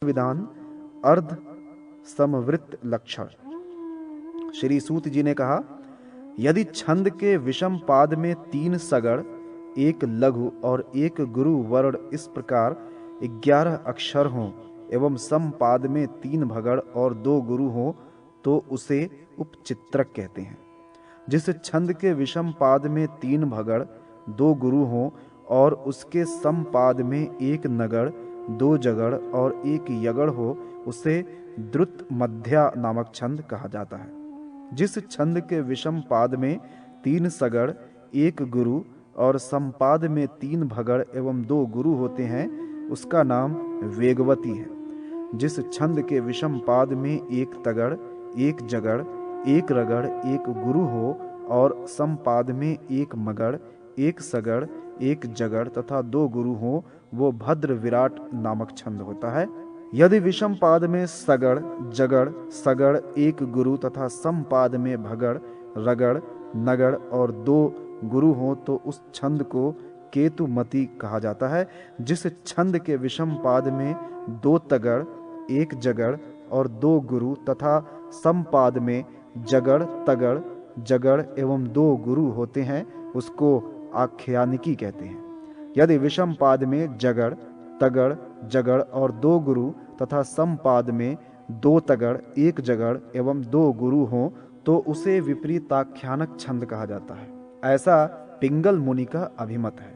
विधान अर्ध समवृत्त लक्षण। श्री सूत जी ने कहा, यदि छंद के विषम पाद में 3 सगड़, 1 लघु और 1 गुरु वर्ण इस प्रकार 11 अक्षर हों एवं सम पाद में 3 भगड़ और 2 गुरु हों तो उसे उपचित्रक कहते हैं। जिस छंद के विषम पाद में 3 भगड़, 2 गुरु हों और उसके सम पाद में 1 नगड़, 2 जगड़ और 1 यगड़ हो उसे द्रुत मध्या नामक छंद कहा जाता है। जिस छंद के विषम पाद में 3 सगड़, 1 गुरु और समपाद में 3 भगड़ एवं 2 गुरु होते हैं उसका नाम वेगवती है। जिस छंद के विषम पाद में 1 तगड़, 1 जगड़, 1 रगड़, 1 गुरु हो और समपाद में 1 मगड़, 1 सगड़, 1 जगड़ तथा 2 गुरु हो वो भद्र विराट नामक छंद होता है। यदि विषम पाद में सगड़, जगड़, सगड़, 1 गुरु तथा सम पाद में भगड़, रगड़, नगड़ और 2 गुरु हो तो उस छंद को केतुमती कहा जाता है। जिस छंद के विषम पाद में 2 तगड़, 1 जगड़ और 2 गुरु तथा सम पाद में जगड़, तगड़, जगड़ एवं 2 गुरु होते हैं उसको आख्यानिकी कहते हैं। यदि विषम पाद में जगड़, तगड़, जगड़ और 2 गुरु तथा सम पाद में 2 तगड़, 1 जगड़ एवं 2 गुरु हों तो उसे विपरीताख्यानक छंद कहा जाता है। ऐसा पिंगल मुनि का अभिमत है।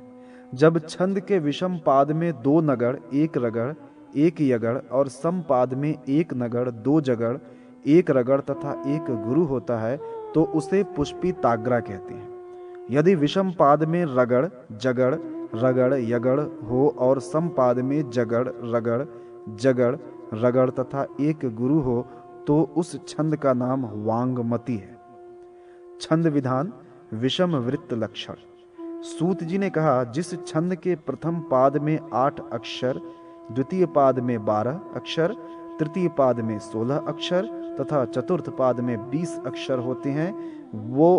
जब छंद के विषम पाद में 2 नगड़, 1 रगड़, 1 यगड़ और सम पाद में 1 नगड़, 2 जगड़, 1 रगड़ तथा 1 गुरु होता है तो उसे पुष्पिताग्रा कहते हैं। यदि विषम पाद में रगड़, जगड़, रगड़, यगड़ हो और सम पाद में जगड़, रगड़, जगड़, रगड़ तथा 1 गुरु हो तो उस छंद का नाम वांगमती है। छंद विधान विषम वृत्त लक्षण। सूत जी ने कहा, जिस छंद के प्रथम पाद में 8 अक्षर, द्वितीय पाद में 12 अक्षर, तृतीय पाद में 16 अक्षर तथा चतुर्थ पाद में 20 अक्षर होते हैं वो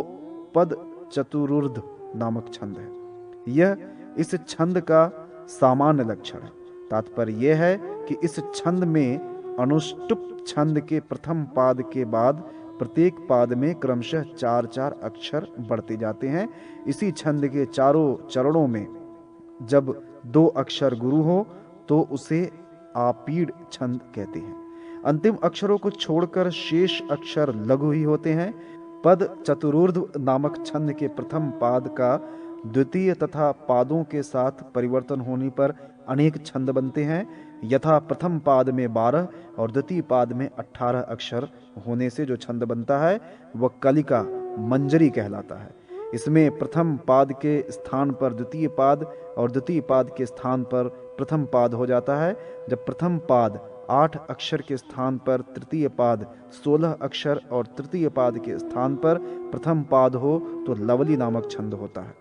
पद चतुरुर्ध नामक छंद है। यह इस छंद का सामान्य लक्षण है। तात्पर्य यह है कि इस छंद में अनुष्टुप छंद के प्रथम पाद के बाद प्रत्येक पाद में क्रमशः 4-4 अक्षर बढ़ते जाते हैं। इसी छंद के चारों चरणों में जब 2 अक्षर गुरु हो तो उसे आपीड़ छंद कहते हैं। अंतिम अक्षरों को छोड़कर शेष अक्षर लघु ही होते हैं। पद चतुरूर्ध नामक छंद के प्रथम पाद का द्वितीय तथा पादों के साथ परिवर्तन होने पर अनेक छंद बनते हैं। यथा प्रथम पाद में 12 और द्वितीय पाद में 18 अक्षर होने से जो छंद बनता है वह कलिका मंजरी कहलाता है। इसमें प्रथम पाद के स्थान पर द्वितीय पाद और द्वितीय पाद के स्थान पर प्रथम पाद हो जाता है। जब प्रथम पाद 8 अक्षर के स्थान पर तृतीय पाद 16 अक्षर और तृतीय पाद के स्थान पर प्रथम पाद हो तो लवली नामक छंद होता है।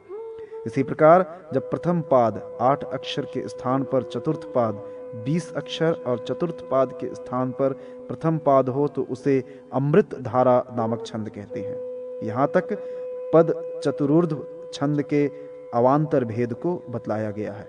इसी प्रकार जब प्रथम पाद 8 अक्षर के स्थान पर चतुर्थ पाद 20 अक्षर और चतुर्थ पाद के स्थान पर प्रथम पाद हो तो उसे अमृत धारा नामक छंद कहते हैं। यहाँ तक पद चतुरूर्ध छंद के अवान्तर भेद को बतलाया गया है।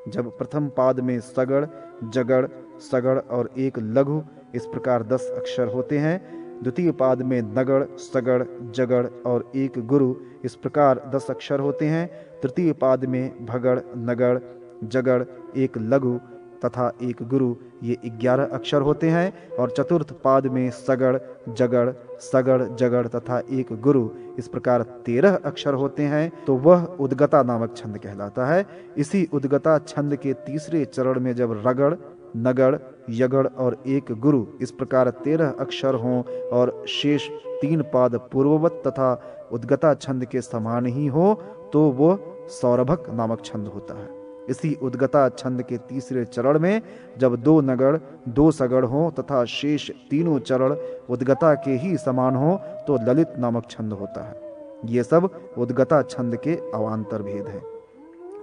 जब प्रथम पाद में सगड़, जगड़, सगड़ और 1 लघु इस प्रकार 10 अक्षर होते हैं, द्वितीय पाद में नगड़, सगड़, जगड़ और 1 गुरु इस प्रकार 10 अक्षर होते हैं, तृतीय पाद में भगड़, नगड़, जगड़, 1 लघु तथा 1 गुरु ये 11 अक्षर होते हैं और चतुर्थ पाद में सगड़, जगड़, सगड़, जगड़ तथा 1 गुरु इस प्रकार 13 अक्षर होते हैं तो वह उद्गता नामक छंद कहलाता है। इसी उद्गता छंद के तीसरे चरण में जब रगड़, नगड़, यगड़ और 1 गुरु इस प्रकार 13 अक्षर हों और शेष 3 पाद पूर्ववत तथा उद्गता छंद के समान ही हो तो वह सौरभक नामक छंद होता है। इसी उद्गता छंद के तीसरे चरण में जब 2 नगड़, 2 सगड़ हो तथा शेष तीनों चरण उद्गता के ही समान हो तो ललित नामक छंद होता है। ये सब उद्गता छंद के अवान्तर भेद हैं।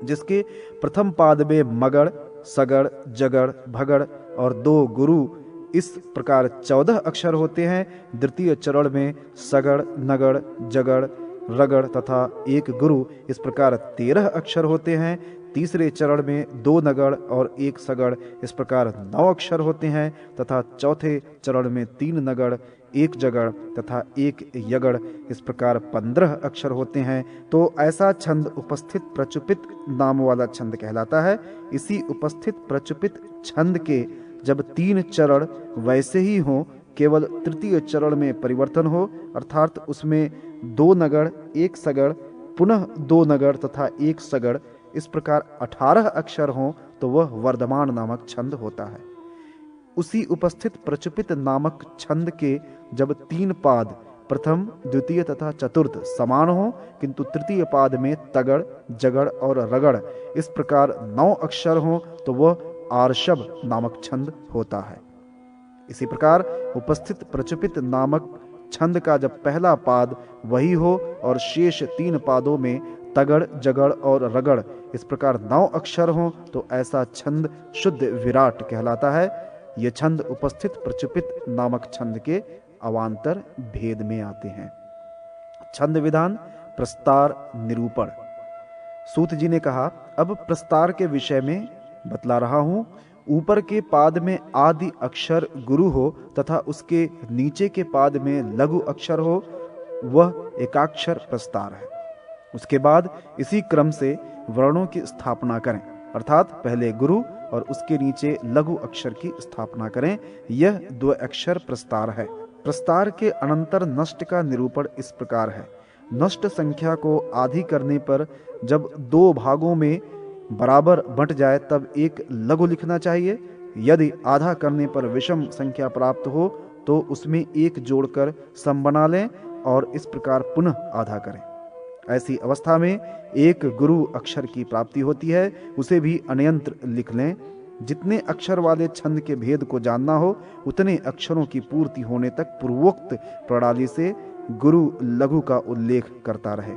जिसके प्रथम पाद में मगड़, सगड़, जगड़, भगड़ और 2 गुरु इस प्रकार 14 अक्षर होते हैं। द्वितीय चरण में सगड़, नगड़, जगड़, रगड़ तथा एक गुरु, इस प्रकार 13 अक्षर होते हैं। तीसरे चरण में 2 नगड़ और 1 सगड़, इस प्रकार 9 अक्षर होते हैं तथा चौथे चरण में 3 नगड़, 1 जगड़ तथा 1 यगड़, इस प्रकार 15 अक्षर होते हैं। तो ऐसा छंद उपस्थित प्रचुपित नाम वाला छंद कहलाता है। इसी उपस्थित प्रचुपित छंद के जब 3 चरण वैसे ही हों, केवल तृतीय चरण में परिवर्तन हो, अर्थात उसमें 2 नगड़, 1 सगड़, पुनः 2 नगड़ तथा 1 सगड़, इस प्रकार 18 अक्षर हों, तो वह वर्धमान नामक छंद होता है। उसी उपस्थित प्रचुपित नामक छंद के जब 3 पाद प्रथम, द्वितीय तथा चतुर्थ समान हो, किंतु तृतीय पाद में तगड़, जगड़ और रगड़, इस प्रकार 9 अक्षर हों, तो वह आर्षभ नामक छंद होता है। इसी प्रकार उपस्थित प्रचुपित नामक छंद का जब पहला पाद वही हो और शेष 3 पादों में तगड़, जगड़ और रगड़, इस प्रकार 9 अक्षर हों, तो ऐसा छंद शुद्ध विराट कहलाता है। ये छंद उपस्थित प्रचुपित नामक छंद के अवांतर भेद में आते हैं। छंद विधान, प्रस्तार, निरूपण। सूत जी ने कहा, अब प्रस्तार के विषय में बतला रहा हूं। ऊपर के पाद में आदि अक्षर गुरु हो तथा उसके नीचे के पाद में लघु अक्षर हो, वह एकाक्षर प्रस्तार है। उसके बाद इसी क्रम से वर्णों की स्थापना करें, अर्थात पहले गुरु और उसके नीचे लघु अक्षर की स्थापना करें। यह द्व्यक्षर प्रस्तार है। प्रस्तार के अनंतर नष्ट का निरूपण इस प्रकार है। नष्ट संख्या को आधी करने पर जब 2 भागों में बराबर बंट जाए तब एक लघु लिखना चाहिए। यदि आधा करने पर विषम संख्या प्राप्त हो तो उसमें 1 जोड़कर सम बना लें और इस प्रकार पुनः आधा करें। ऐसी अवस्था में एक गुरु अक्षर की प्राप्ति होती है, उसे भी अनयंत्र लिख लें। जितने अक्षर वाले छंद के भेद को जानना हो, उतने अक्षरों की पूर्ति होने तक पूर्वोक्त प्रणाली से गुरु लघु का उल्लेख करता रहे।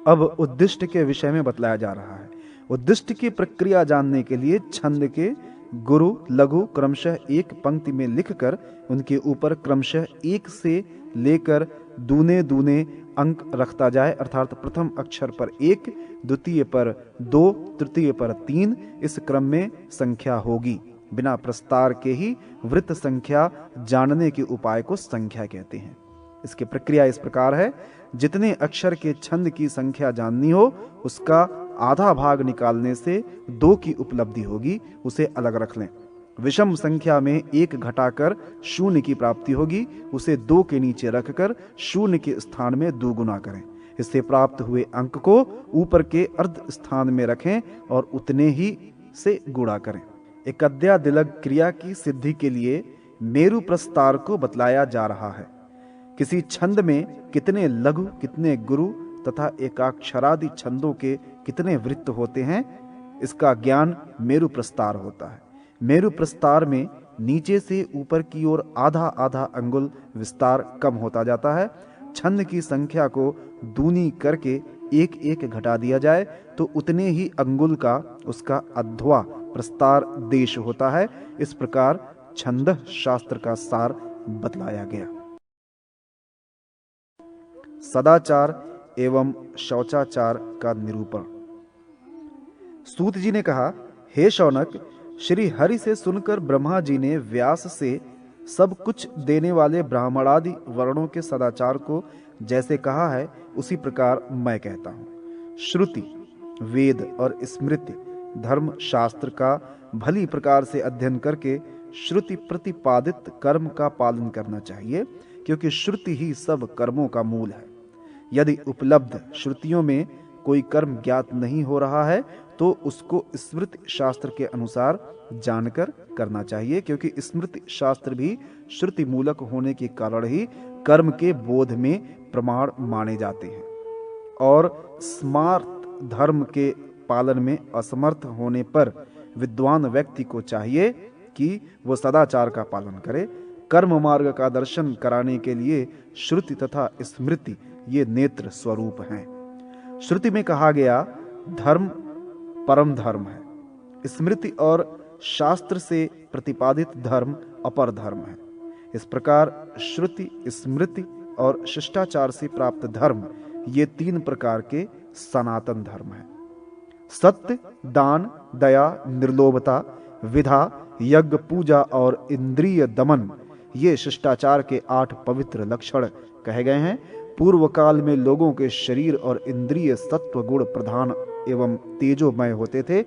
अब उद्दिष्ट के विषय में बतलाया जा रहा है। उद्दिष्ट की प्रक्रिया जानने के लिए छंद के गुरु लघु क्रमशः एक पंक्ति में लिखकर उनके ऊपर क्रमशः 1 से लेकर दूने दूने अंक रखता जाए, अर्थात प्रथम अक्षर पर 1, द्वितीय पर 2, तृतीय पर 3, इस क्रम में संख्या होगी। बिना प्रस्तार के ही वृत्त संख्या जानने के उपाय को संख्या कहते हैं। इसकी प्रक्रिया इस प्रकार है। जितने अक्षर के छंद की संख्या जाननी हो, उसका आधा भाग निकालने से 2 की उपलब्धि होगी, उसे अलग रख लें। विषम संख्या में 1 घटाकर 0 की प्राप्ति होगी, उसे 2 के नीचे रखकर 0 के स्थान में 2 गुना करें। इससे प्राप्त हुए अंक को ऊपर के अर्ध स्थान में रखें और उतने ही से गुणा करें। एकद्या दिलग क्रिया की सिद्धि के लिए मेरु प्रस्तार को बतलाया जा रहा है। किसी छंद में कितने लघु, कितने गुरु तथा एकाक्षरादि छंदों के कितने वृत्त होते हैं, इसका ज्ञान मेरु प्रस्तार होता है। मेरु प्रस्तार में नीचे से ऊपर की ओर आधा आधा अंगुल विस्तार कम होता जाता है। छंद की संख्या को दूनी करके 1-1 घटा दिया जाए तो उतने ही अंगुल का उसका अध्वा प्रस्तार देश होता है। इस प्रकार छंद शास्त्र का सार बतलाया गया। सदाचार एवं शौचाचार का निरूपण। सूत जी ने कहा, हे शौनक, श्री हरि से सुनकर ब्रह्मा जी ने व्यास से सब कुछ देने वाले ब्राह्मणादि वर्णों के सदाचार को जैसे कहा है, उसी प्रकार मैं कहता हूँ। श्रुति, वेद और स्मृति धर्म शास्त्र का भली प्रकार से अध्ययन करके श्रुति प्रतिपादित कर्म का पालन करना चाहिए, क्योंकि श्रुति ही सब कर्मों का मूल है। यदि उपलब्ध श्रुतियों में कोई कर्म ज्ञात नहीं हो रहा है तो उसको स्मृति शास्त्र के अनुसार जानकर करना चाहिए, क्योंकि स्मृति शास्त्र भी श्रुति मूलक होने के कारण ही कर्म के बोध में प्रमाण माने जाते हैं। और स्मार्त धर्म के पालन में असमर्थ होने पर विद्वान व्यक्ति को चाहिए कि वह सदाचार का पालन करे। कर्म मार्ग का दर्शन कराने के लिए श्रुति तथा स्मृति ये नेत्र स्वरूप हैं। श्रुति में कहा गया धर्म परम धर्म है। स्मृति और शास्त्र से प्रतिपादित धर्म अपर धर्म है। इस प्रकार श्रुति, स्मृति और शिष्टाचार से प्राप्त धर्म ये 3 प्रकार के सनातन धर्म हैं। सत्य, दान, दया, निर्लोभता, विधा, यज्ञ, पूजा और इंद्रिय दमन, ये शिष्टाचार के 8 पवित्र लक्षण कहे गए हैं। पूर्व काल में लोगों के शरीर और इंद्रिय सत्व गुण प्रधान एवं तेजोमय होते थे।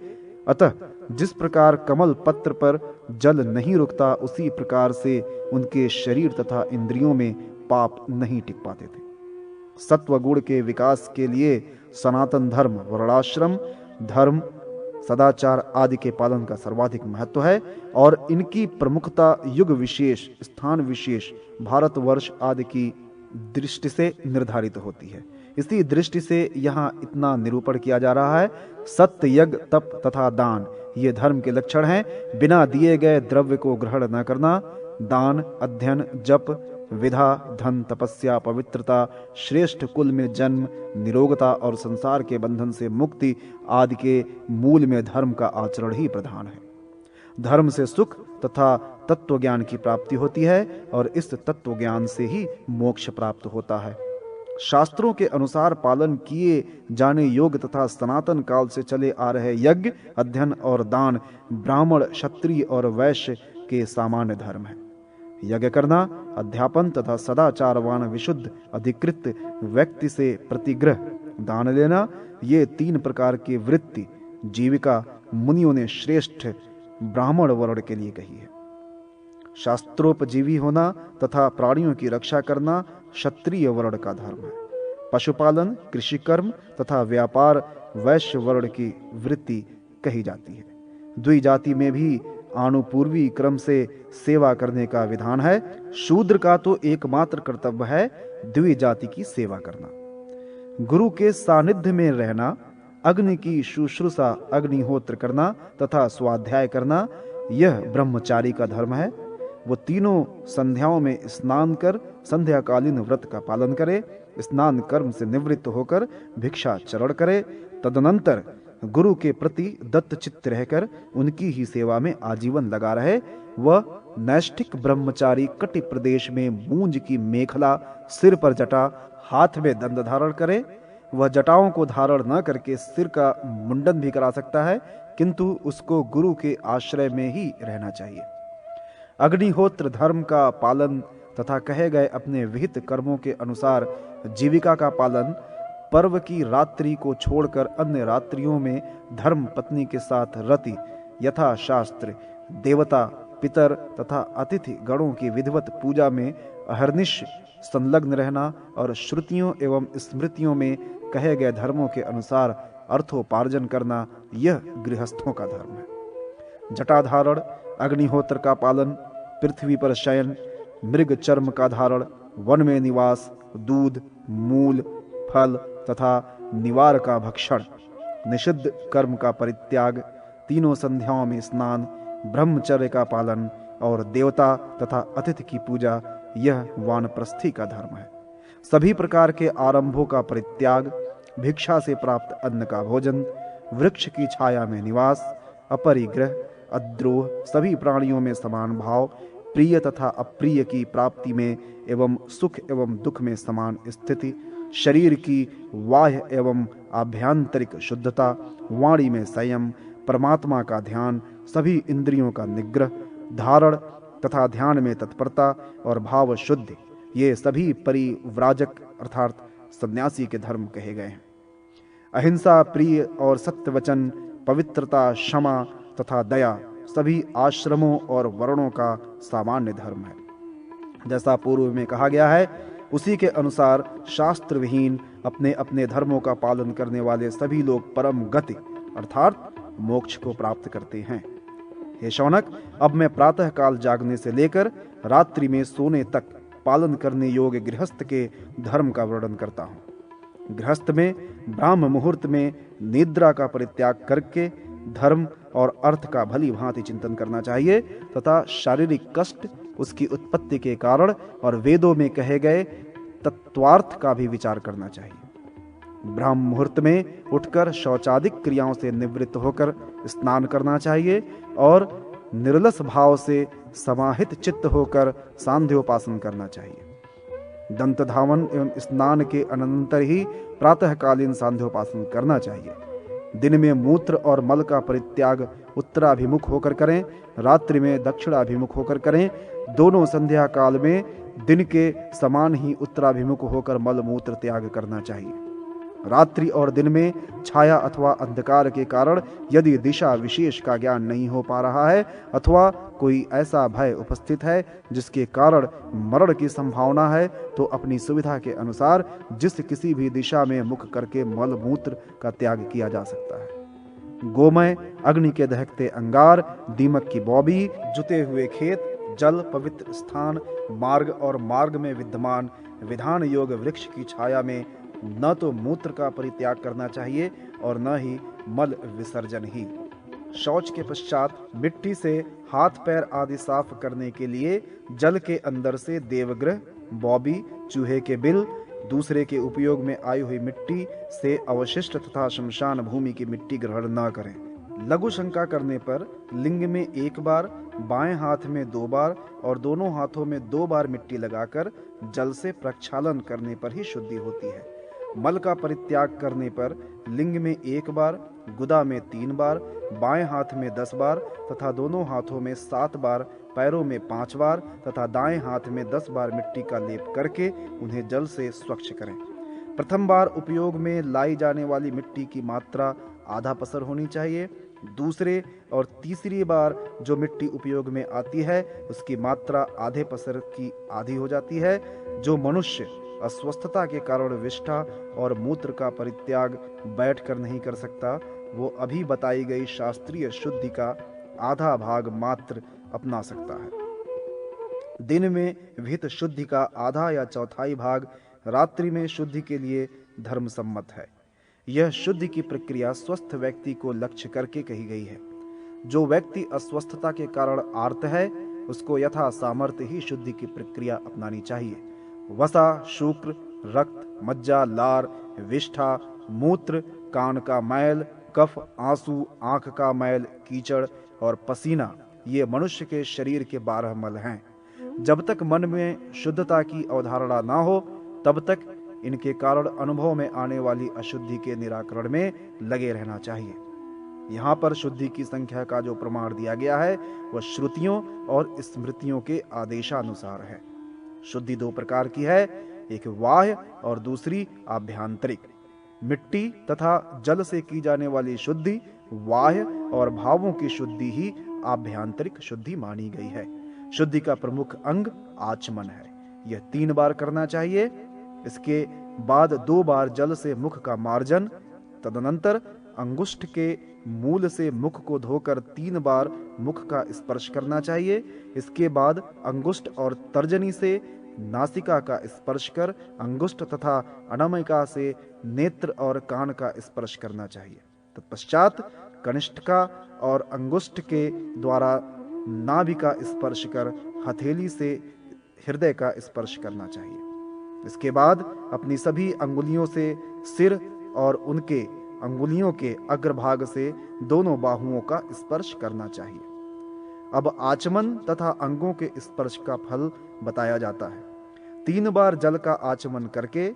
अतः जिस प्रकार कमल पत्र पर जल नहीं रुकता, उसी प्रकार से उनके शरीर तथा इंद्रियों में पाप नहीं टिक पाते थे। सत्व गुण के विकास के लिए सनातन धर्म, वर्णाश्रम धर्म, सदाचार आदि के पालन का सर्वाधिक महत्व है और इनकी प्रमुखता युग विशेष, स्थान विशेष, भारतवर्ष आदि की दृष्टि से निर्धारित होती है। इसी दृष्टि से यहाँ इतना निरूपण किया जा रहा है। सत्य, यज्ञ, तप तथा दान ये धर्म के लक्षण हैं। बिना दिए गए द्रव्य को ग्रहण न करना, दान, अध्ययन, जप, विधा, धन, तपस्या, पवित्रता, श्रेष्ठ कुल में जन्म, निरोगता और संसार के बंधन से मुक्ति आदि के मूल में धर्म का आचरण ही प्रधान है। धर्म से सुख तथा तत्व ज्ञान की प्राप्ति होती है और इस तत्व ज्ञान से ही मोक्ष प्राप्त होता है। शास्त्रों के अनुसार पालन किए जाने योग्य तथा सनातन काल से चले आ रहे यज्ञ, अध्ययन और दान ब्राह्मण, क्षत्रिय और वैश्य के सामान्य धर्म है। यज्ञ करना, अध्यापन तथा सदाचारवान विशुद्ध अधिकृत व्यक्ति से प्रतिग्रह, दान लेना, ये 3 प्रकार की वृत्ति जीविका मुनियों ने श्रेष्ठ ब्राह्मण वर्ण के लिए कही है। शास्त्रोपजीवी होना तथा प्राणियों की रक्षा करना क्षत्रिय वर्ण का धर्म है। पशुपालन, कृषि कर्म तथा व्यापार वैश्य वर्ण की वृत्ति कही जाती है। द्विजाति में भी आनुपूर्वी क्रम से सेवा करने का विधान है। शूद्र का तो एकमात्र कर्तव्य है द्विजाति की सेवा करना। गुरु के सानिध्य में रहना, अग्नि की शुश्रूषा, अग्निहोत्र करना तथा स्वाध्याय करना, यह ब्रह्मचारी का धर्म है। वो तीनों संध्याओं में स्नान कर संध्याकालीन व्रत का पालन करे, स्नान कर्म से निवृत्त होकर भिक्षाचरण करे, तदनंतर गुरु के प्रति दत्तचित्त रहकर उनकी ही सेवा में आजीवन लगा रहे। वह नैष्ठिक ब्रह्मचारी कटि प्रदेश में मूंज की मेखला, सिर पर जटा, हाथ में दंड धारण करे। वह जटाओं को धारण न करके सिर का मुंडन भी करा सकता है, किंतु उसको गुरु के आश्रय में ही रहना चाहिए। अग्निहोत्र धर्म का पालन तथा कहे गए अपने विहित कर्मों के अनुसार जीविका का पालन, पर्व की रात्रि को छोड़कर अन्य रात्रियों में धर्म पत्नी के साथ रति यथा शास्त्र, देवता, पितर तथा अतिथि गणों की विधिवत पूजा में अहर्निश संलग्न रहना और श्रुतियों एवं स्मृतियों में कहे गए धर्मों के अनुसार अर्थोपार्जन करना, यह गृहस्थों का धर्म है। जटाधारण, अग्निहोत्र का पालन, पृथ्वी पर शयन, मृग चर्म का धारण, वन में निवास, दूध, मूल, फल तथा निवार का भक्षण, निषिद्ध कर्म का परित्याग, तीनों संध्याओं में स्नान, ब्रह्मचर्य का पालन और देवता तथा अतिथि की पूजा, यह वानप्रस्थी का धर्म है। सभी प्रकार के आरंभों का परित्याग, भिक्षा से प्राप्त अन्न का भोजन, वृक्ष की छाया में निवास, अपरिग्रह, अद्रोह, सभी प्राणियों में समान भाव, प्रिय तथा अप्रिय की प्राप्ति में एवं सुख एवं दुख में समान स्थिति, शरीर की बाह्य एवं आभ्यंतरिक शुद्धता, वाणी में संयम, परमात्मा का ध्यान, सभी इंद्रियों का निग्रह, धारण तथा ध्यान में तत्परता और भाव शुद्धि, ये सभी परिव्राजक अर्थात सन्यासी के धर्म कहे गए हैं। अहिंसा, प्रिय और सत्य वचन, पवित्रता, क्षमा तथा दया सभी आश्रमों और वर्णों का सामान्य धर्म है। जैसा पूर्व में कहा गया है, उसी के अनुसार शास्त्र विहीन अपने अपने धर्मों का पालन करने वाले सभी लोग परम गति अर्थात मोक्ष को प्राप्त करते हैं। हे शौनक, अब मैं प्रातः काल जागने से लेकर रात्रि में सोने तक पालन करने योग्य गृहस्थ के धर्म का वर्णन करता हूँ। गृहस्थ में ब्राह्म मुहूर्त में निद्रा का परित्याग करके धर्म और अर्थ का भली भांति चिंतन करना चाहिए तथा शारीरिक कष्ट, उसकी उत्पत्ति के कारण और वेदों में कहे गए तत्वार्थ का भी विचार करना चाहिए। ब्राह्म मुहूर्त में उठकर शौचादिक क्रियाओं से निवृत्त होकर स्नान करना चाहिए और निर्लस भाव से समाहित चित्त होकर सांध्योपासन करना चाहिए। दंत धावन एवं स्नान के अनंतर ही प्रातःकालीन सांध्योपासन करना चाहिए। दिन में मूत्र और मल का परित्याग उत्तराभिमुख होकर करें, रात्रि में दक्षिणाभिमुख होकर करें। दोनों संध्या काल में दिन के समान ही उत्तराभिमुख होकर मल मूत्र त्याग करना चाहिए। रात्रि और दिन में छाया अथवा अंधकार के कारण यदि दिशा विशेष का ज्ञान नहीं हो पा रहा है अथवा कोई ऐसा भय उपस्थित है जिसके कारण मरण की संभावना है, तो अपनी सुविधा के अनुसार जिस किसी भी दिशा में मुख करके मल मूत्र का त्याग किया जा सकता है। गोमय, अग्नि के दहकते अंगार, दीमक की बौबी, जुते हुए खेत, जल, पवित्र स्थान, मार्ग और मार्ग में विद्यमान विधान योग वृक्ष की छाया में न तो मूत्र का परित्याग करना चाहिए और न ही मल विसर्जन ही। शौच के पश्चात मिट्टी से हाथ पैर आदि साफ करने के लिए जल के अंदर से देवगृह, बौबी, चूहे के बिल, दूसरे के उपयोग में आई हुई मिट्टी से अवशिष्ट तथा शमशान भूमि की मिट्टी ग्रहण न करें। लघु शंका करने पर लिंग में 1 बार, बाएं हाथ में 2 बार और दोनों हाथों में 2 बार मिट्टी लगाकर जल से प्रक्षालन करने पर ही शुद्धि होती है। मल का परित्याग करने पर लिंग में 1 बार, गुदा में 3 बार, बाएं हाथ में 10 बार तथा दोनों हाथों में 7 बार, पैरों में 5 बार तथा दाएं हाथ में 10 बार मिट्टी का लेप करके उन्हें जल से स्वच्छ करें। प्रथम बार उपयोग में लाई जाने वाली मिट्टी की मात्रा आधा पसर होनी चाहिए। दूसरे और तीसरी बार जो मिट्टी उपयोग में आती है उसकी मात्रा आधे पसर की आधी हो जाती है। जो मनुष्य अस्वस्थता के कारण विष्ठा और मूत्र का परित्याग बैठकर नहीं कर सकता, वो अभी बताई गई शास्त्रीय शुद्धि का आधा भाग मात्र अपना सकता है। दिन में विहित शुद्धि का आधा या चौथाई भाग रात्रि में शुद्धि के लिए धर्म सम्मत है। यह शुद्धि की प्रक्रिया स्वस्थ व्यक्ति को लक्ष्य करके कही गई है। जो व्यक्ति अस्वस्थता के कारण आर्त है उसको यथा सामर्थ्य ही शुद्धि की प्रक्रिया अपनानी चाहिए। वसा, शुक्र, रक्त, मज्जा, लार, विष्ठा, मूत्र, कान का मैल, कफ, आंसू, आंख का मैल, कीचड़ और पसीना ये मनुष्य के शरीर के 12 मल हैं। जब तक मन में शुद्धता की अवधारणा ना हो तब तक इनके कारण अनुभव में आने वाली अशुद्धि के निराकरण में लगे रहना चाहिए। यहाँ पर शुद्धि की संख्या का जो प्रमाण दिया गया है वह श्रुतियों और स्मृतियों के आदेशानुसार है। शुद्धि 2 प्रकार की है, एक बाह्य और दूसरी आभ्यंतरिक। मिट्टी तथा जल से की जाने वाली शुद्धि बाह्य और भावों की शुद्धि ही आभ्यंतरिक शुद्धि मानी गई है। शुद्धि का प्रमुख अंग आचमन है। यह 3 बार करना चाहिए। इसके बाद 2 बार जल से मुख का मार्जन, तदनंतर अंगुष्ठ के मूल से मुख को धोकर 3 बार मुख का स्पर्श करना चाहिए। इसके बाद अंगुष्ठ और तर्जनी से नासिका का स्पर्श कर अंगुष्ठ तथा अनामिका से नेत्र और कान का स्पर्श करना चाहिए। तत्पश्चात कनिष्ठिका और अंगुष्ठ के द्वारा नाभि का स्पर्श कर हथेली से हृदय का स्पर्श करना चाहिए। इसके बाद अपनी सभी अंगुलियों से सिर और उनके अंगुलियों के अग्रभाग से दोनों बाहुओं का स्पर्श करना चाहिए। अब आचमन तथा अंगों के स्पर्श का फल बताया जाता है। 3 बार जल का आचमन करके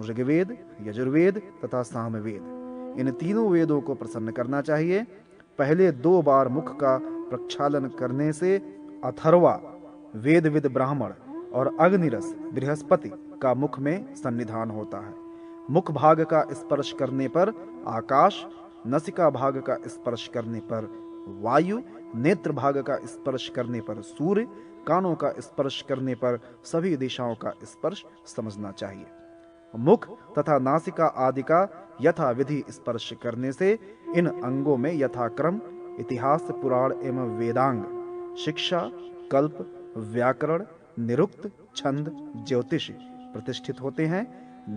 ऋग्वेद, यजुर्वेद तथा सामवेद इन तीनों वेदों को प्रसन्न करना चाहिए। पहले 2 बार मुख का प्रक्षालन करने से अथर्वा, वेदविद ब्राह्मण और अग्निरस बृहस्पति का मुख में सन्निधान होता है। मुख भाग का स्पर्श करने पर आकाश, नसिका भाग का स्पर्श करने पर वायु, नेत्र भाग का स्पर्श करने पर सूर्य, कानों का स्पर्श करने पर सभी दिशाओं का स्पर्श समझना चाहिए। मुख तथा नासिका आदि का यथा विधि स्पर्श करने से इन अंगों में यथाक्रम इतिहास, पुराण एवं वेदांग, शिक्षा, कल्प, व्याकरण, निरुक्त, छंद, ज्योतिष प्रतिष्ठित होते हैं।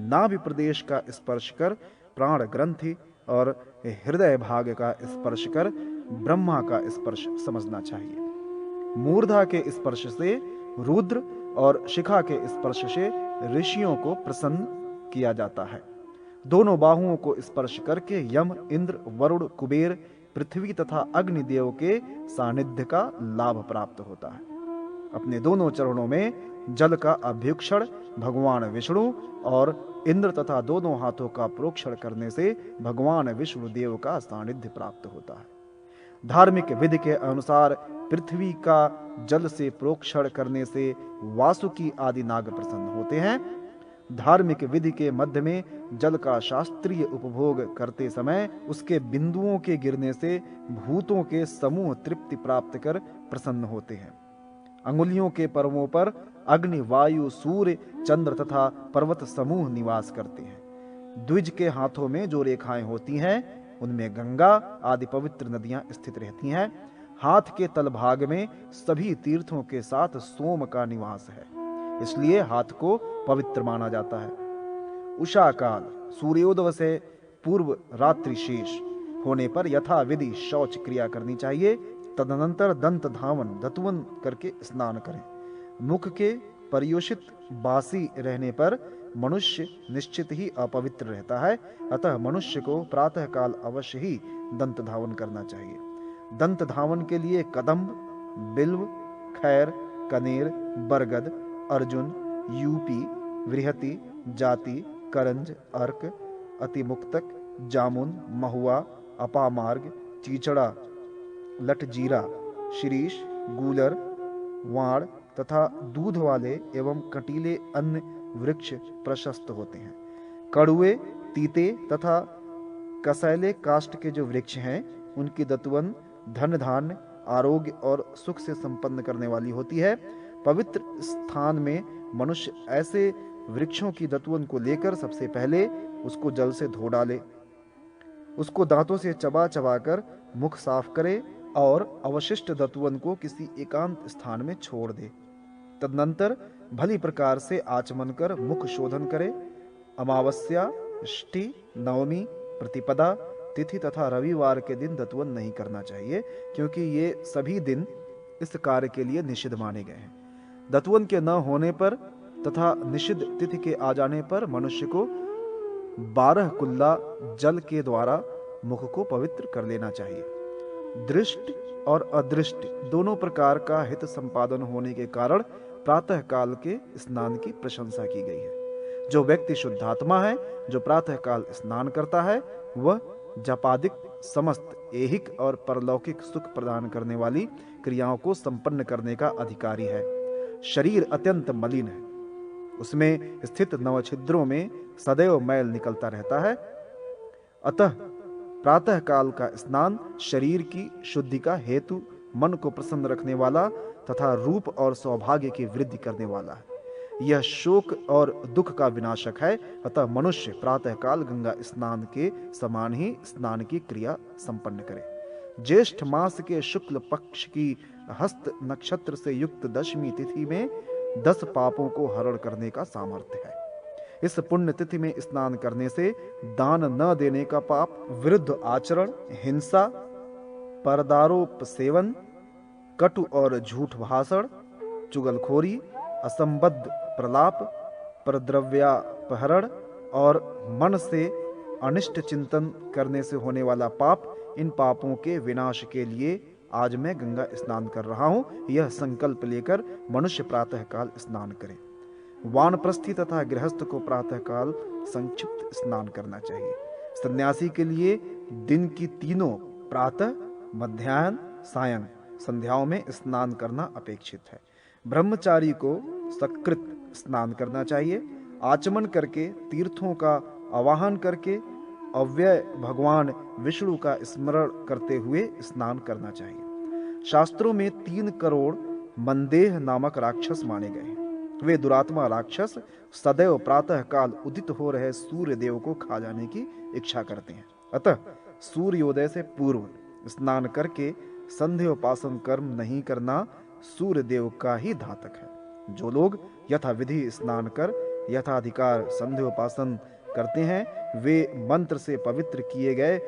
नाभि प्रदेश का स्पर्श कर प्राण ग्रंथि और हृदय भाग का स्पर्श कर ब्रह्मा का स्पर्श समझना चाहिए। मूर्धा के स्पर्श से रुद्र और शिखा के स्पर्श से ऋषियों को प्रसन्न किया जाता है। दोनों बाहुओं को स्पर्श करके यम, इंद्र, वरुण, कुबेर, पृथ्वी तथा अग्निदेव के सानिध्य का लाभ प्राप्त होता है। अपने दोनों चरणों में जल का अभ्युक्षण भगवान विष्णु और इंद्र तथा दोनों हाथों का प्रोक्षण करने से भगवान विष्णु देव का सानिध्य प्राप्त होता है। धार्मिक विधि के अनुसार पृथ्वी का जल से प्रोक्षण करने से वासुकी आदि नाग प्रसन्न होते हैं। धार्मिक विधि के मध्य में जल का शास्त्रीय उपभोग करते समय उसके बिंदुओं के गिरने से भूतों के समूह तृप्ति प्राप्त कर प्रसन्न होते हैं। अंगुलियों के पर्वों पर अग्नि, वायु, सूर्य, चंद्र तथा पर्वत समूह निवास करते हैं। द्विज के हाथों में जो रेखाएं होती हैं उनमें गंगा आदि पवित्र नदियां स्थित रहती हैं। हाथ के तल भाग में सभी तीर्थों के साथ सोम का निवास है, इसलिए हाथ को पवित्र माना जाता है। उषा काल सूर्योदय से पूर्व रात्रि शेष होने पर यथा विधि शौच क्रिया करनी चाहिए। तदनंतर दंत धावन धतुवन करके स्नान करें। मुख के पर्युषित बासी रहने पर मनुष्य निश्चित ही अपवित्र रहता है, अतः मनुष्य को प्रातः काल अवश्य ही दंत धावन करना चाहिए। दंत धावन के लिए कदम्ब, बिल्व, खैर, कनेर, बरगद, अर्जुन, यूपी, वृहति, जाति, करंज, अर्क, अतिमुक्तक, जामुन, महुआ, अपामार्ग, चीचड़ा, लटजीरा, शिरीष, गूलर, वाण तथा दूध वाले एवं कटीले अन्य वृक्ष प्रशस्त होते हैं। कड़ुए, तीते तथा कसैले काष्ठ के जो वृक्ष हैं उनकी दतवन धन धान्य, आरोग्य और सुख से संपन्न करने वाली होती है। पवित्र स्थान में मनुष्य ऐसे वृक्षों की दतवन को लेकर सबसे पहले उसको जल से धो डाले, उसको दांतों से चबा चबा कर मुख साफ करे और अवशिष्ट दतवन को किसी एकांत स्थान में छोड़ दे। तदनंतर भली प्रकार से आचमन कर मुख शोधन करे। अमावस्या, अष्टी, नवमी, प्रतिपदा तिथि तथा रविवार के दिन दतवन नहीं करना चाहिए, क्योंकि ये सभी दिन इस कार्य के लिए निषिद्ध माने गए हैं। दतवन के न होने पर तथा निषिद्ध तिथि के आ जाने पर मनुष्य को 12 कुल्ला जल के द्वारा मुख को पवित्र कर लेना चाहिए। दृष्ट और अदृष्ट दोनों प्रकार का हित संपादन होने के कारण प्रातः काल के स्नान की प्रशंसा की गई है। जो व्यक्ति शुद्धात्मा है, जो प्रातः काल स्नान करता है, वह जपादिक समस्त ऐहिक और परलौकिक सुख प्रदान करने वाली क्रियाओं को संपन्न करने का अधिकारी है। शरीर अत्यंत मलिन है, उसमें स्थित नवछिद्रों में सदैव मैल निकलता रहता है, अतः प्रातः काल का स्नान शरीर की शुद्धि का हेतु, मन को प्रसन्न रखने वाला तथा रूप और सौभाग्य की वृद्धि करने वाला है। यह शोक और दुख का विनाशक है, अतः मनुष्य प्रातः काल गंगा स्नान के समान ही स्नान की क्रिया संपन्न करे। ज्येष्ठ मास के शुक्ल पक्ष की हस्त नक्षत्र से युक्त दशमी तिथि में 10 पापों को हरण करने का सामर्थ्य है। इस पुण्य तिथि में स्नान करने से दान न देने का पाप, विरुद्ध आचरण, हिंसा, परदारोप सेवन, कटु और झूठ भाषण, चुगलखोरी, असंबद्ध प्रलाप, परद्रव्यापहरण और मन से अनिष्ट चिंतन करने से होने वाला पाप, इन पापों के विनाश के लिए आज मैं गंगा स्नान कर रहा हूं, यह संकल्प लेकर मनुष्य प्रातः काल स्नान करे। वानप्रस्थी तथा गृहस्थ को प्रातः काल संक्षिप्त स्नान करना चाहिए। सन्यासी के लिए दिन की तीनों प्रातः, मध्याह्न, सायं संध्याओं में स्नान करना अपेक्षित है। ब्रह्मचारी को सकृत स्नान करना चाहिए। आचमन करके तीर्थों का आवाहन करके अव्यय भगवान विष्णु का स्मरण करते हुए स्नान करना चाहिए। शास्त्रों में 3 करोड़ मंदेह नामक राक्षस माने गए हैं। वे दुरात्मा राक्षस सदैव प्रातः काल उदित हो रहे सूर्य देव को खा जाने की इच्छा करते हैं, अतः सूर्योदय से पूर्व स्नान करके संध्योपासन कर्म नहीं करना सूर्य देव का ही घातक है। जो लोग यथा विधि स्नान कर यथाधिकार संध्योपासन करते हैं, वे मंत्र से पवित्र किए गए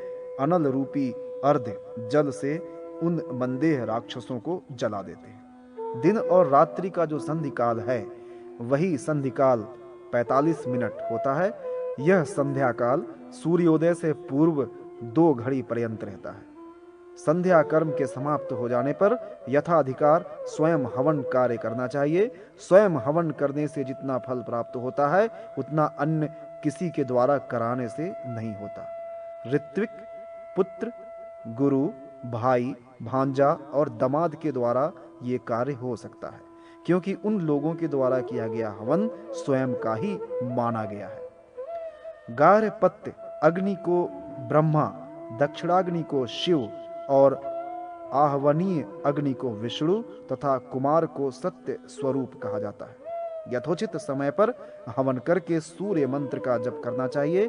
अनल रूपी अर्ध जल से उन मंदेह राक्षसों को जला देते हैं। दिन और रात्रि का जो संधि काल है वही संधि काल 45 मिनट होता है। यह संध्या काल सूर्योदय से पूर्व 2 घड़ी पर्यंत रहता है। संध्या कर्म के समाप्त हो जाने पर यथाधिकार स्वयं हवन कार्य करना चाहिए। स्वयं हवन करने से जितना फल प्राप्त होता है उतना अन्य किसी के द्वारा कराने से नहीं होता। ऋत्विक, पुत्र, गुरु, भाई, भांजा और दामाद के द्वारा ये कार्य हो सकता है, क्योंकि उन लोगों के द्वारा किया गया हवन स्वयं का ही माना गया है। गार्हपत्य अग्नि को ब्रह्मा, दक्षिणाग्नि को शिव और आहवनीय अग्नि को विष्णु तथा कुमार को सत्य स्वरूप कहा जाता है। यथोचित समय पर हवन करके सूर्य मंत्र का जप करना चाहिए।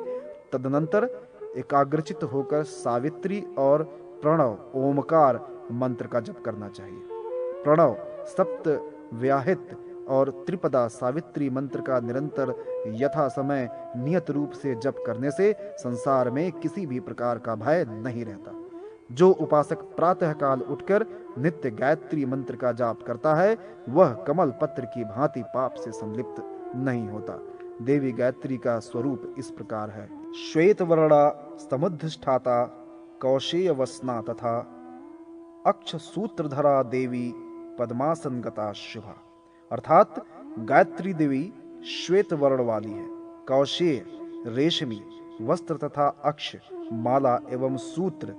तदनंतर एकाग्रचित होकर सावित्री और प्रणव ओमकार मंत्र का जप करना चाहिए। प्रणव, सप्त व्याहित और त्रिपदा सावित्री मंत्र का निरंतर यथा समय नियत रूप से जप करने से संसार में किसी भी प्रकार का भय नहीं रहता। जो उपासक प्रातः काल उठकर नित्य गायत्री मंत्र का जाप करता है वह कमल पत्र की भांति पाप से संलिप्त नहीं होता। देवी गायत्री का स्वरूप इस प्रकार है। श्वेत वर्णा समुद्धिष्ठाता कौशेय वसना तथा अक्ष सूत्रधरा देवी पद्मासनगता शुभा। अर्थात गायत्री देवी श्वेत वर्ण वाली है, कौशेय रेशमी वस्त्र तथा अक्ष माला एवं सूत्र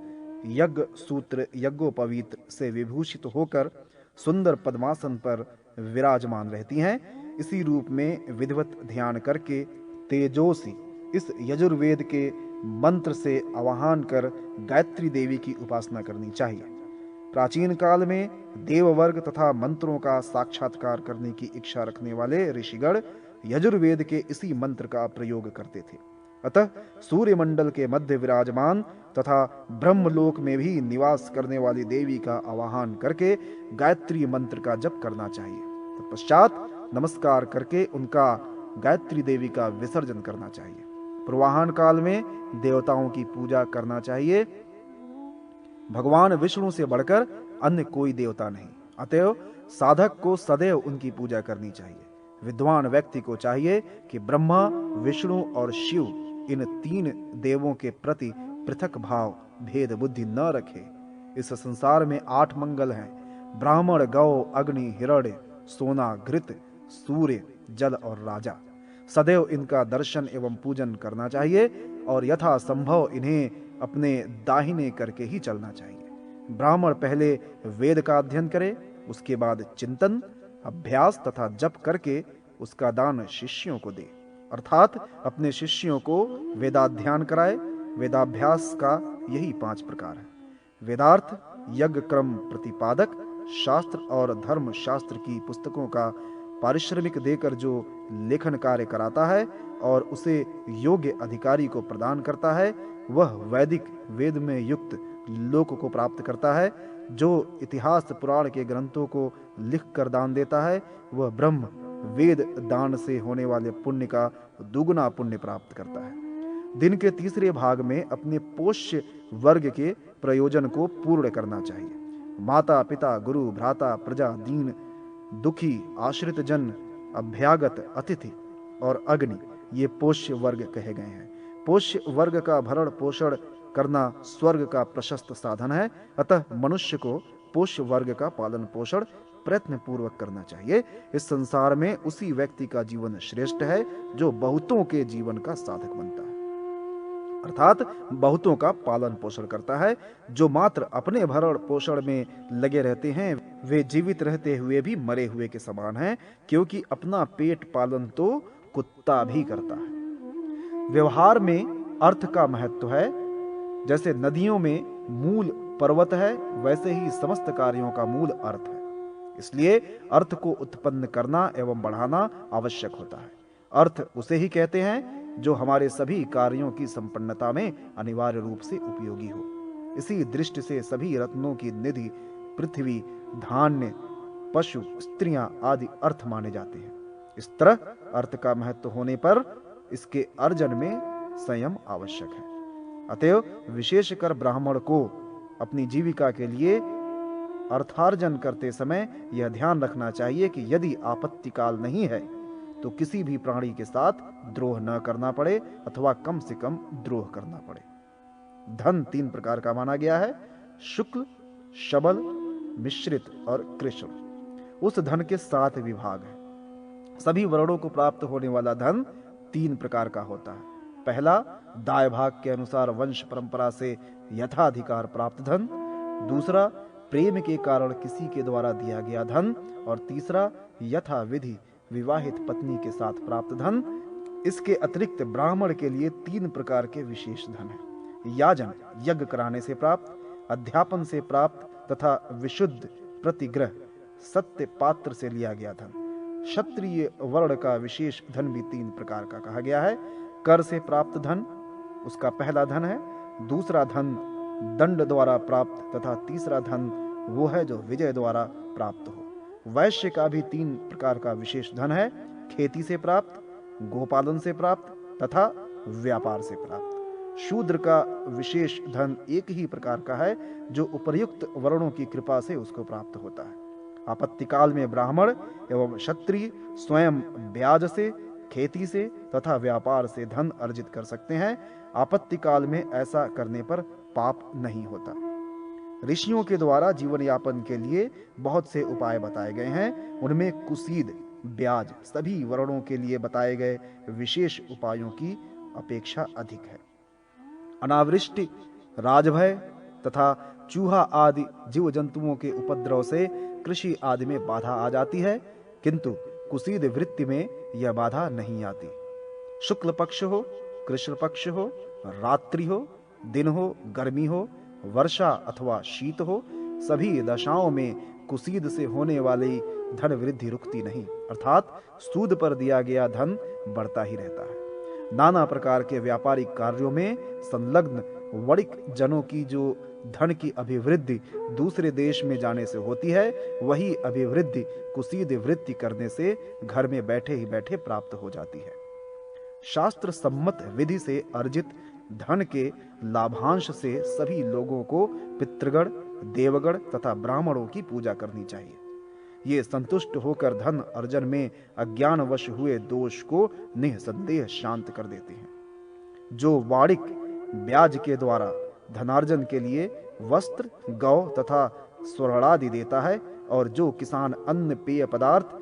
यज्ञ सूत्र यज्ञोपवीत से विभूषित होकर सुंदर पद्मासन पर विराजमान रहती हैं। इसी रूप में विधिवत ध्यान करके तेजोसी इस यजुर्वेद के मंत्र से आवाहन कर गायत्री देवी की उपासना करनी चाहिए। प्राचीन काल में देववर्ग तथा मंत्रों का साक्षात्कार करने की इच्छा रखने वाले ऋषिगण यजुर्वेद के इसी मंत्र का प्रयोग करते थे। अतः सूर्यमंडल के मध्य विराजमान तथा ब्रह्मलोक में भी निवास करने वाली देवी का आवाहन करके गायत्री मंत्र का जप करना चाहिए। तत्पश्चात नमस्कार करके उनका गायत्री देवी का विसर्जन करना चाहिए। पूर्वाह्न काल में देवताओं की पूजा करना चाहिए। भगवान विष्णु से बढ़कर अन्य कोई देवता नहीं, अतएव साधक को सदैव उनकी पूजा करनी चाहिए। विद्वान व्यक्ति को चाहिए कि ब्रह्मा, विष्णु और शिव इन तीन देवों के प्रति पृथक भाव भेद बुद्धि न रखे। इस संसार में 8 मंगल हैं, ब्राह्मण, गौ, अग्नि, हिरण्य, सोना, घृत, सूर्य, जल और राजा। सदैव इनका दर्शन एवं पूजन करना चाहिए और यथा संभव इन्हें अपने दाहिने करके ही चलना चाहिए। ब्राह्मण पहले वेद का अध्ययन करे, उसके बाद चिंतन, अभ्यास तथा जप करके उसका दान शिष्यों को दे, अर्थात अपने शिष्यों को वेदाध्ययन कराए। वेदाभ्यास का यही 5 प्रकार है। वेदार्थ, यज्ञ क्रम प्रतिपादक, शास्त्र और धर्म शास्त्र की पुस्तकों का पारिश्रमिक देकर जो लेखन कार्य कराता है और उसे योग्य अधिकारी को प्रदान करता है वह वैदिक वेद में युक्त लोक को प्राप्त करता है। जो इतिहास पुराण के ग्रंथों को लिख कर दान देता है वह ब्रह्म वेद दान से होने वाले पुण्य का दुगुना पुण्य प्राप्त करता है। दिन के तीसरे भाग में अपने पोष्य वर्ग के प्रयोजन को पूर्ण करना चाहिए। माता, पिता, गुरु, भ्राता, प्रजा, दीन, दुखी, आश्रित जन, अभ्यागत, अतिथि और अग्नि ये पोष्य वर्ग कहे गए हैं। पोष्य वर्ग का भरण पोषण करना स्वर्ग का प्रशस्त साधन है। अतः मनुष्य को पोष्य वर्ग का पालन पोषण प्रयत्न पूर्वक करना चाहिए। इस संसार में उसी व्यक्ति का जीवन श्रेष्ठ है जो बहुतों के जीवन का साधक बनता है, अर्थात बहुतों का पालन पोषण करता है। जो मात्र अपने भरण पोषण में लगे रहते हैं वे जीवित रहते हुए भी मरे हुए के समान हैं, क्योंकि अपना पेट पालन तो कुत्ता भी करता है। व्यवहार में अर्थ का महत्व है। जैसे नदियों में मूल पर्वत है वैसे ही समस्त कार्यों का मूल अर्थ है। इसलिए अर्थ को उत्पन्न करना एवं बढ़ाना आवश्यक होता है। अर्थ उसे ही कहते हैं जो हमारे सभी कार्यों की संपन्नता में अनिवार्य रूप से उपयोगी हो। इसी दृष्टि से सभी रत्नों की निधि पृथ्वी, धान्य, पशु, स्त्रियां आदि अर्थ माने जाते हैं। इस तरह अर्थ का महत्व होने पर इसके अर्जन में संयम आवश्यक है। अतएव विशेषकर ब्राह्मण को अपनी जीविका के लिए अर्थार्जन करते समय यह ध्यान रखना चाहिए कि यदि आपत्ति काल नहीं है तो किसी भी प्राणी के साथ द्रोह न करना पड़े अथवा कम से कम द्रोह करना पड़े। धन 3 प्रकार का माना गया है। शुक्ल, शबल, मिश्रित और कृष्ण। उस धन के 7 विभाग हैं। सभी वर्णों को प्राप्त होने वाला धन 3 प्रकार का होता है। पहला, दाय भाग के अनुसार वंश परंपरा से यथाधिकार प्राप्त धन। दूसरा, प्रेम के कारण किसी के द्वारा दिया गया धन। और तीसरा, यथा विधि विवाहित पत्नी के साथ प्राप्त धन। इसके अतिरिक्त ब्राह्मण के लिए 3 प्रकार के विशेष धन हैं। याजन, यज्ञ कराने से प्राप्त, अध्यापन से प्राप्त तथा विशुद्ध प्रतिग्रह सत्य पात्र से लिया गया धन। क्षत्रिय वर्ण का विशेष धन भी 3 प्रकार का कहा गया है। कर से प्राप्त धन उसका पहला धन है। दूसरा धन दंड द्वारा प्राप्त तथा तीसरा धन वो है जो विजय द्वारा प्राप्त हो। वैश्य का भी 3 प्रकार का विशेष धन है। खेती से प्राप्त, गोपालन से प्राप्त तथा व्यापार से प्राप्त। शूद्र का विशेष धन एक ही प्रकार का है जो उपर्युक्त वर्णों की कृपा से उसको प्राप्त होता है। आपत्ति काल में ब्राह्मण एवं क्षत्रिय स्वयं ब्याज से, खेती से तथा व्यापार से धन अर्जित कर सकते हैं। आपत्ति काल में ऐसा करने पर पाप नहीं होता। ऋषियों के द्वारा जीवन यापन के लिए बहुत से उपाय बताए गए हैं। उनमें कुसीद, ब्याज सभी वर्णों के लिए बताए गए विशेष उपायों की अपेक्षा अधिक है। अनावृष्टि, राजभय तथा चूहा आदि जीव जंतुओं के उपद्रव से कृषि आदि में बाधा आ जाती है, किंतु कुसीद वृत्ति में यह बाधा नहीं आती। शुक्ल पक्ष हो, कृष्ण पक्ष हो, रात्रि हो, दिन हो, गर्मी हो, वर्षा अथवा शीत हो, सभी दशाओं में कुसीद से होने वाली धन वृद्धि रुकती नहीं, अर्थात सूद पर दिया गया धन बढ़ता ही रहता है। नाना प्रकार के व्यापारिक कार्यों में संलग्न वणिक जनों की जो धन की अभिवृद्धि दूसरे देश में जाने से होती है, वही अभिवृद्धि कुसीद वृत्ति करने से घर में बैठे ही बैठे प्राप्त हो जाती है। शास्त्र सम्मत विधि से अर्जित धन के लाभांश से सभी लोगों को पितृगण, देवगण तथा ब्राह्मणों की पूजा करनी चाहिए। ये संतुष्ट होकर धन अर्जन में अज्ञानवश हुए दोष को निःसंदेह शांत कर देते हैं। जो वाणिक ब्याज के द्वारा धनार्जन के लिए वस्त्र, गौ तथा स्वर्णादि देता है, और जो किसान अन्न पेय पदार्थ,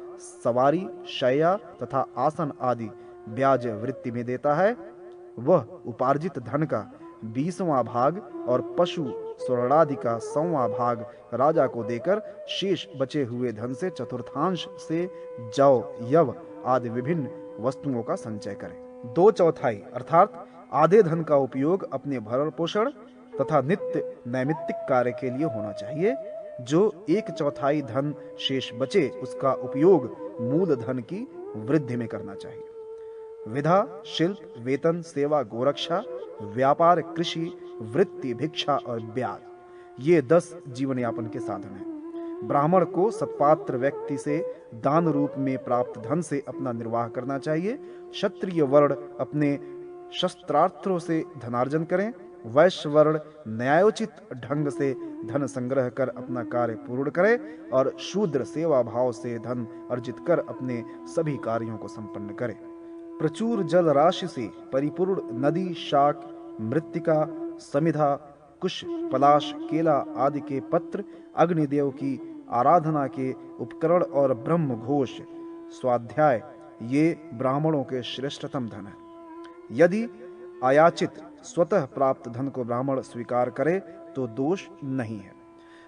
सवारी, शैया तथा आसन आदि ब्याज वृत्ति में देता है, वह उपार्जित धन का 20वां भाग और पशु स्वर्णादि का 100वां भाग राजा को देकर शेष बचे हुए धन से चतुर्थांश से जौ, यव आदि विभिन्न वस्तुओं का संचय करे। 2/4 अर्थात आधे धन का उपयोग अपने भरण पोषण तथा नित्य नैमित्तिक कार्य के लिए होना चाहिए। जो 1/4 धन शेष बचे उसका उपयोग मूल धन की वृद्धि में करना चाहिए। विधा, शिल्प, वेतन, सेवा, गोरक्षा, व्यापार, कृषि, वृत्ति, भिक्षा और ब्याज ये 10 जीवन यापन के साधन हैं। ब्राह्मण को सत्पात्र व्यक्ति से दान रूप में प्राप्त धन से अपना निर्वाह करना चाहिए। क्षत्रिय वर्ण अपने शस्त्रास्त्रों से धनार्जन करें। वैश्य वर्ण न्यायोचित ढंग से धन संग्रह कर अपना कार्य पूर्ण करे, और शूद्र सेवा भाव से धन अर्जित कर अपने सभी कार्यों को संपन्न करे। प्रचुर जल राशि से परिपूर्ण नदी, शाक, मृत्तिका, समिधा, कुश, पलाश, केला आदि के पत्र, अग्निदेव की आराधना के उपकरण और ब्रह्म घोष, स्वाध्याय ये ब्राह्मणों के श्रेष्ठतम धन है। यदि आयाचित स्वतः प्राप्त धन को ब्राह्मण स्वीकार करे तो दोष नहीं है।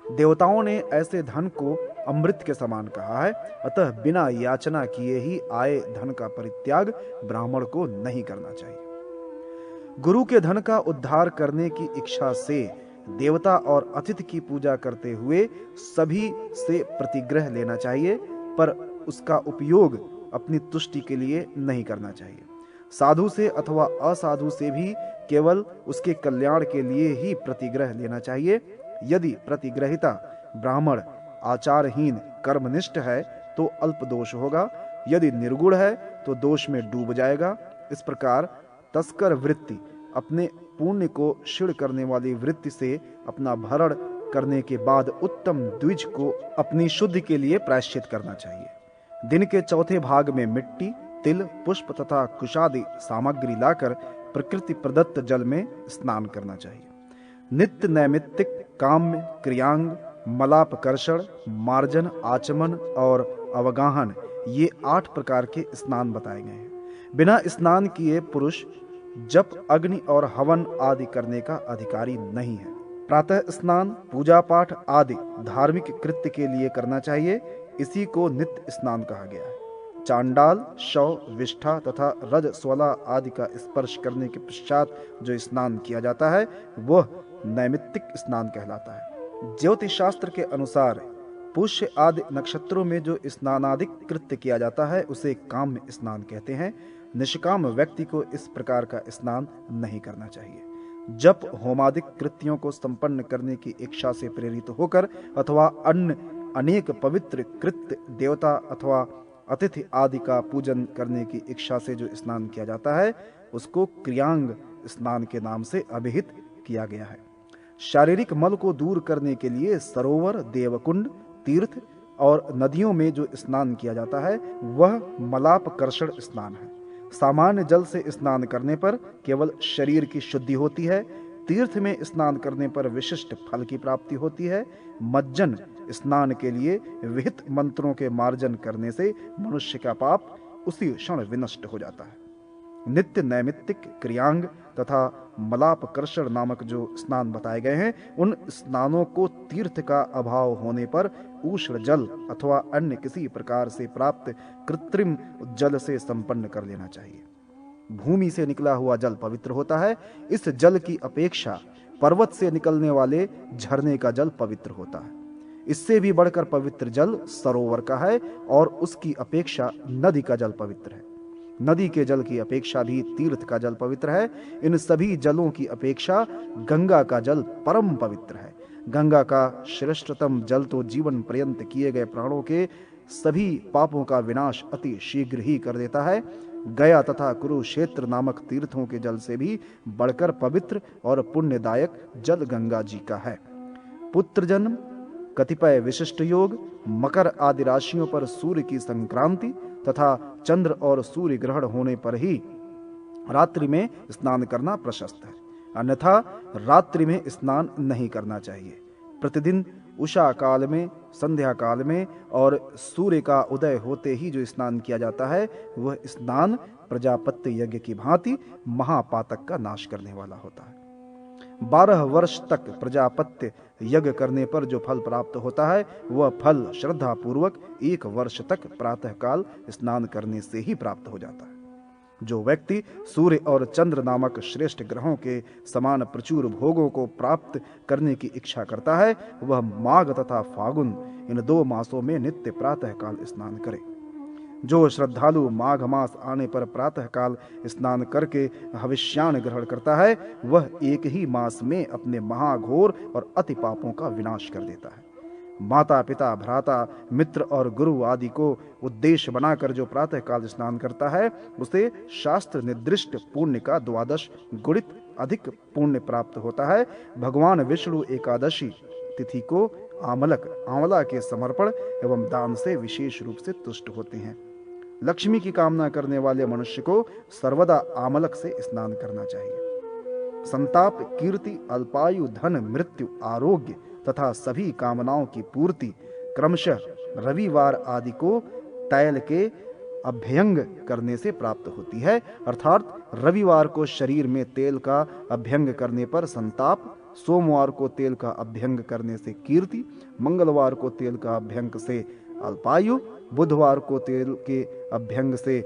देवताओं ने ऐसे धन को अमृत के समान कहा है, अतः बिना याचना किए ही आए धन का परित्याग ब्राह्मण को नहीं करना चाहिए। गुरु के धन का उद्धार करने की इच्छा से देवता और अतिथि की पूजा करते हुए सभी से प्रतिग्रह लेना चाहिए, पर उसका उपयोग अपनी तुष्टि के लिए नहीं करना चाहिए। साधु से अथवा असाधु से भी केवल उसके कल्याण के लिए ही प्रतिग्रह लेना चाहिए। यदि प्रतिग्रहिता ब्राह्मण आचारहीन कर्मनिष्ठ है तो अल्प दोष होगा, यदि निर्गुण है तो दोष में डूब जाएगा। इस प्रकार तस्कर वृत्ति अपने पुण्य को क्षीण करने वाली वृत्ति से अपना भरण करने के बाद उत्तम द्विज को अपनी शुद्धि के लिए प्रायश्चित करना चाहिए। दिन के चौथे भाग में मिट्टी, तिल, पुष्प तथा कुशादि सामग्री लाकर प्रकृति प्रदत्त जल में स्नान करना चाहिए। नित्य नैमित्तिक काम्य, क्रियांग, मलापकर्षण, मार्जन, आचमन और अवगाहन, ये 8 प्रकार के स्नान बताए गए हैं। बिना स्नान किए पुरुष जप, अग्नि और हवन आदि करने का अधिकारी नहीं है। प्रातः स्नान, पूजा पाठ आदि धार्मिक कृत्य के लिए करना चाहिए। इसी को नित्य स्नान कहा गया है। चांडाल, शव, विष्ठा तथा रजस्वला आदि का स्पर्श करने के पश्चात जो स्नान किया जाता है वह नैमित्तिक स्नान कहलाता है। ज्योतिष शास्त्र के अनुसार पुष्य आदि नक्षत्रों में जो स्नानादिक कृत्य किया जाता है उसे काम्य स्नान कहते हैं। निष्काम व्यक्ति को इस प्रकार का स्नान नहीं करना चाहिए। जप, होमादिक कृत्यों को संपन्न करने की इच्छा से प्रेरित होकर अथवा अन्य अनेक पवित्र कृत्य, देवता अथवा अतिथि आदि का पूजन करने की इच्छा से जो स्नान किया जाता है उसको क्रियांग स्नान के नाम से अभिहित किया गया है। शारीरिक मल को दूर करने के लिए सरोवर, देवकुंड, तीर्थ और नदियों में जो स्नान किया जाता है वह मलापकर्षण स्नान है। सामान्य जल से स्नान करने पर केवल शरीर की शुद्धि होती है। तीर्थ में स्नान करने पर विशिष्ट फल की प्राप्ति होती है। मज्जन स्नान के लिए विहित मंत्रों के मार्जन करने से मनुष्य का पाप उसी क्षण विनष्ट हो जाता है। नित्य, नैमित्तिक, क्रियांग तथा मलापकर्षण नामक जो स्नान बताए गए हैं उन स्नानों को तीर्थ का अभाव होने पर उष्ण जल अथवा अन्य किसी प्रकार से प्राप्त कृत्रिम जल से संपन्न कर लेना चाहिए। भूमि से निकला हुआ जल पवित्र होता है। इस जल की अपेक्षा पर्वत से निकलने वाले झरने का जल पवित्र होता है। इससे भी बढ़कर पवित्र जल सरोवर का है और उसकी अपेक्षा नदी का जल पवित्र है। नदी के जल की अपेक्षा भी तीर्थ का जल पवित्र है। इन सभी जलों की अपेक्षा गंगा का जल परम पवित्र है। गंगा का श्रेष्ठतम जल तो जीवन पर्यंत किए गए प्राणों के सभी पापों का विनाश अति शीघ्र ही कर देता है। गया तथा कुरुक्षेत्र नामक तीर्थों के जल से भी बढ़कर पवित्र और पुण्यदायक जल गंगा जी का है। पुत्र जन्म, कतिपय विशिष्ट योग, मकर आदि राशियों पर सूर्य की संक्रांति तथा चंद्र और सूर्य ग्रहण होने पर ही रात्रि में स्नान करना प्रशस्त है, अन्यथा रात्रि में स्नान नहीं करना चाहिए। प्रतिदिन उषा काल में, संध्या काल में और सूर्य का उदय होते ही जो स्नान किया जाता है वह स्नान प्रजापत्य यज्ञ की भांति महापातक का नाश करने वाला होता है। 12 वर्ष तक प्रजापत्य यज्ञ करने पर जो फल प्राप्त होता है वह फल श्रद्धा पूर्वक 1 वर्ष तक प्रातःकाल स्नान करने से ही प्राप्त हो जाता है। जो व्यक्ति सूर्य और चंद्र नामक श्रेष्ठ ग्रहों के समान प्रचुर भोगों को प्राप्त करने की इच्छा करता है वह माघ तथा फागुन इन 2 मासों में नित्य प्रातःकाल स्नान करे। जो श्रद्धालु माघ मास आने पर प्रातःकाल स्नान करके हविष्यान ग्रहण करता है वह एक ही मास में अपने महाघोर और अति पापों का विनाश कर देता है। माता पिता, भ्राता, मित्र और गुरु आदि को उद्देश्य बनाकर जो प्रातःकाल स्नान करता है उसे शास्त्र निर्दिष्ट पुण्य का 12 गुणित अधिक पुण्य प्राप्त होता है। भगवान विष्णु एकादशी तिथि को आंवला के समर्पण एवं दान से विशेष रूप से तुष्ट होते हैं। लक्ष्मी की कामना करने वाले मनुष्य को सर्वदा आमलक से स्नान करना चाहिए। संताप, कीर्ति, अल्पायु, धन, मृत्यु, आरोग्य तथा सभी कामनाओं की पूर्ति क्रमशः रविवार आदि को तैल के अभ्यंग करने से प्राप्त होती है। अर्थात रविवार को शरीर में तेल का अभ्यंग करने पर संताप, सोमवार को तेल का अभ्यंग करने से कीर्ति, मंगलवार को तेल का अभ्यंग से अल्पायु, बुधवार को तेल के अभ्यंग से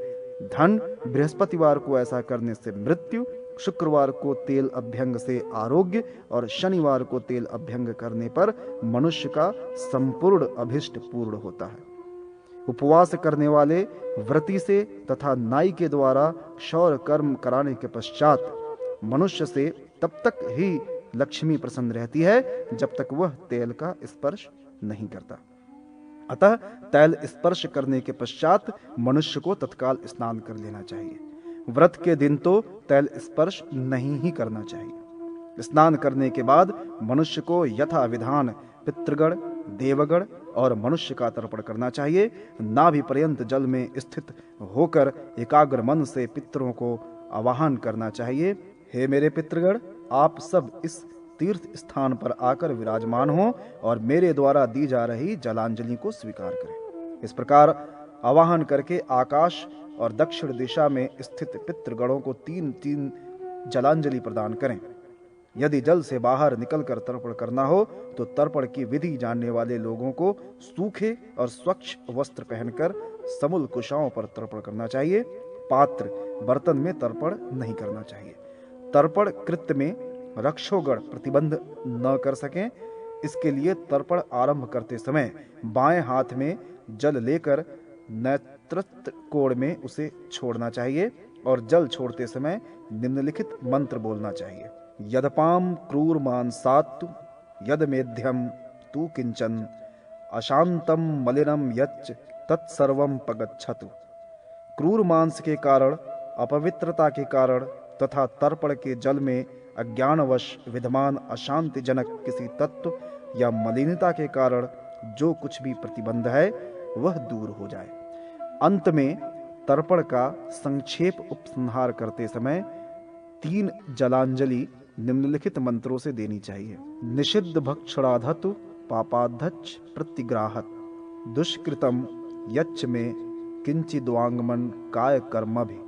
धन, बृहस्पतिवार को ऐसा करने से मृत्यु, शुक्रवार को तेल अभ्यंग से आरोग्य और शनिवार को तेल अभ्यंग करने पर मनुष्य का संपूर्ण अभिष्ट पूर्ण होता है। उपवास करने वाले व्रती से तथा नाई के द्वारा क्षौर कर्म कराने के पश्चात मनुष्य से तब तक ही लक्ष्मी प्रसन्न रहती है जब तक वह तेल का स्पर्श नहीं करता। अतः तैल स्पर्श करने के पश्चात मनुष्य को तत्काल स्नान कर लेना चाहिए। व्रत के दिन तो तैल स्पर्श नहीं ही करना चाहिए। स्नान करने के बाद मनुष्य को यथा विधान पितृगण, देवगण और मनुष्य का तर्पण करना चाहिए। नाभि पर्यंत जल में स्थित होकर एकाग्र मन से पितरों को आवाहन करना चाहिए। हे मेरे पितृगण, आप सब इस तीर्थ स्थान पर आकर विराजमान हो और मेरे द्वारा दी जा रही जलांजलि को स्वीकार करें। इस प्रकार आवाहन करके आकाश और दक्षिण दिशा में स्थित पितृगणों को 3-3 जलांजलि प्रदान करें। यदि जल से बाहर निकलकर तर्पण करना हो तो तर्पण की विधि जानने वाले लोगों को सूखे और स्वच्छ वस्त्र पहनकर समूल कुशाओं पर तर्पण करना चाहिए। पात्र बर्तन में तर्पण नहीं करना चाहिए। तर्पण कृत्य में रक्षोगण प्रतिबंध न कर सकें, इसके लिए तर्पण आरंभ करते समय बाएं हाथ में जल लेकर नेतृत्व कोण में उसे छोड़ना चाहिए और जल छोड़ते समय निम्नलिखित मंत्र बोलना चाहिए। यदपाम क्रूर मांसात्तु यद मेध्यम तू किंचन अशांतम मलिनम यच्च तत्सर्वम पगच्छतु। क्रूर मांस के कारण, अपवित्रता के कारण तथा तर्पण के जल में अज्ञानवश विद्यमान अशांतिजनक किसी तत्व या मलिनता के कारण जो कुछ भी प्रतिबंध है वह दूर हो जाए। अंत में तर्पण का संक्षेप उपसंहार करते समय 3 जलांजलि निम्नलिखित मंत्रों से देनी चाहिए। निषिद्ध भक्षणाधतु पापाधच्च प्रतिग्राहत दुष्कृतम यच्च में किंचिद्वांगमन काय कर्मभि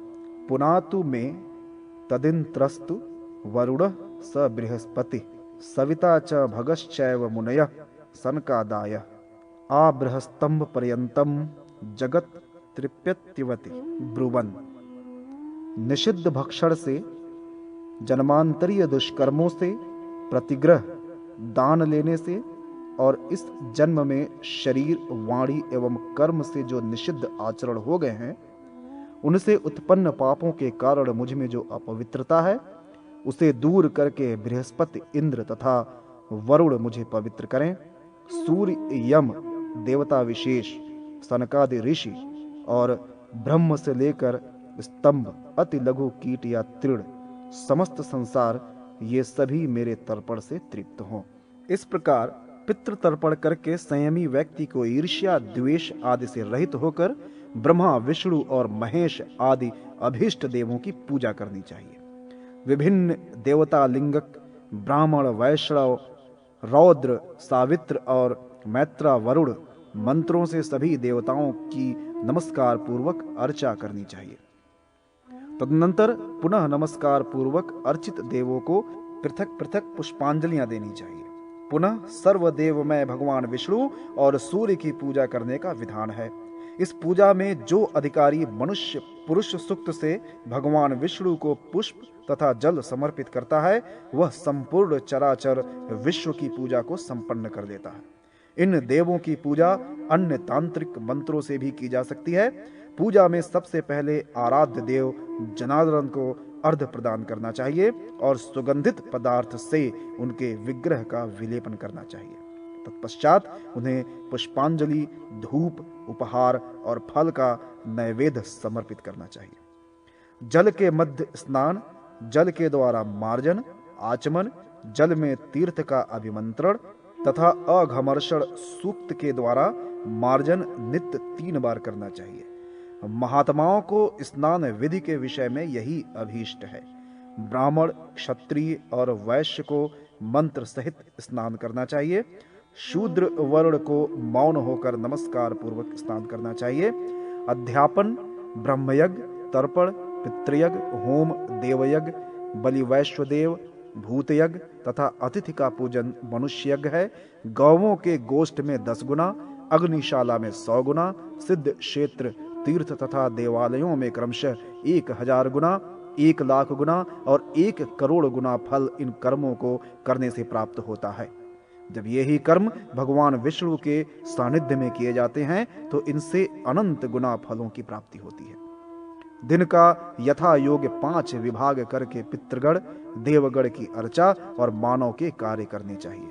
पुनातु में तदिंत्रस्तु वरुण स बृहस्पति सविता च भगश्चैव मुनयः सनकादाय आ बृहस्तंभ पर्यंतम जगत तृप्यत्यवति ब्रुवन। निषिद्ध भक्षण से, जन्मांतरीय दुष्कर्मों से, प्रतिग्रह, दान लेने से और इस जन्म में शरीर, वाणी एवं कर्म से जो निषिद्ध आचरण हो गए हैं, उनसे उत्पन्न पापों के कारण मुझ में जो अपवित्रता है उसे दूर करके बृहस्पति, इंद्र तथा वरुण मुझे पवित्र करें। सूर्य, यम, देवता विशेष, सनकादि ऋषि और ब्रह्म से लेकर स्तंभ, अति लघु कीट या तृण, समस्त संसार, ये सभी मेरे तर्पण से तृप्त हों। इस प्रकार पितृ तर्पण करके संयमी व्यक्ति को ईर्ष्या, द्वेष आदि से रहित होकर ब्रह्मा, विष्णु और महेश आदि अभीष्ट देवों की पूजा करनी चाहिए। विभिन्न देवता लिंगक ब्राह्मण, वैष्णव, रौद्र, सावित्र और मैत्रा, वरुण मंत्रों से सभी देवताओं की नमस्कार पूर्वक अर्चा करनी चाहिए। तदनंतर पुनः नमस्कार पूर्वक अर्चित देवों को पृथक पृथक पुष्पांजलियां देनी चाहिए। पुनः सर्वदेवमय भगवान विष्णु और सूर्य की पूजा करने का विधान है। इस पूजा में जो अधिकारी मनुष्य पुरुष सूक्त से भगवान विष्णु को पुष्प तथा जल समर्पित करता है वह संपूर्ण चराचर विश्व की पूजा को संपन्न कर देता है। इन देवों की पूजा अन्य तांत्रिक मंत्रों से भी की जा सकती है। पूजा में सबसे पहले आराध्य देव जनार्दन को अर्घ्य प्रदान करना चाहिए और सुगंधित पदार्थ से उनके विग्रह का विलेपन करना चाहिए। तत्पश्चात उन्हें पुष्पांजलि, धूप, उपहार और फल का नैवेद्य समर्पित करना चाहिए। जल के मध्य स्नान, जल के द्वारा मार्जन, आचमन, जल में तीर्थ का अभिमंत्रण तथा अघमर्षण सूक्त के द्वारा मार्जन नित्य 3 बार करना चाहिए। महात्माओं को स्नान विधि के विषय में यही अभीष्ट है। ब्राह्मण, क्षत्रिय और वैश्य को मंत्र सहित स्नान करना चाहिए। शूद्र वर्ण को मौन होकर नमस्कार पूर्वक स्नान करना चाहिए। अध्यापन, ब्रह्मयज्ञ, तर्पण, पितृयज्ञ, होम, देवयज्ञ, बलि वैश्वदेव, भूतयज्ञ तथा अतिथि का पूजन मनुष्य यज्ञ है। गौवों के गोष्ठ में 10 गुना, अग्निशाला में 100 गुना, सिद्ध क्षेत्र, तीर्थ तथा देवालयों में क्रमशः 1000 गुना, 1 लाख गुना और 1 करोड़ गुना फल इन कर्मों को करने से प्राप्त होता है। जब यही कर्म भगवान विष्णु के सानिध्य में किए जाते हैं तो इनसे अनंत गुना फलों की प्राप्ति होती है। दिन का यथा योग्य 5 विभाग करके पितृगण, देवगण की अर्चा और मानव के कार्य करने चाहिए।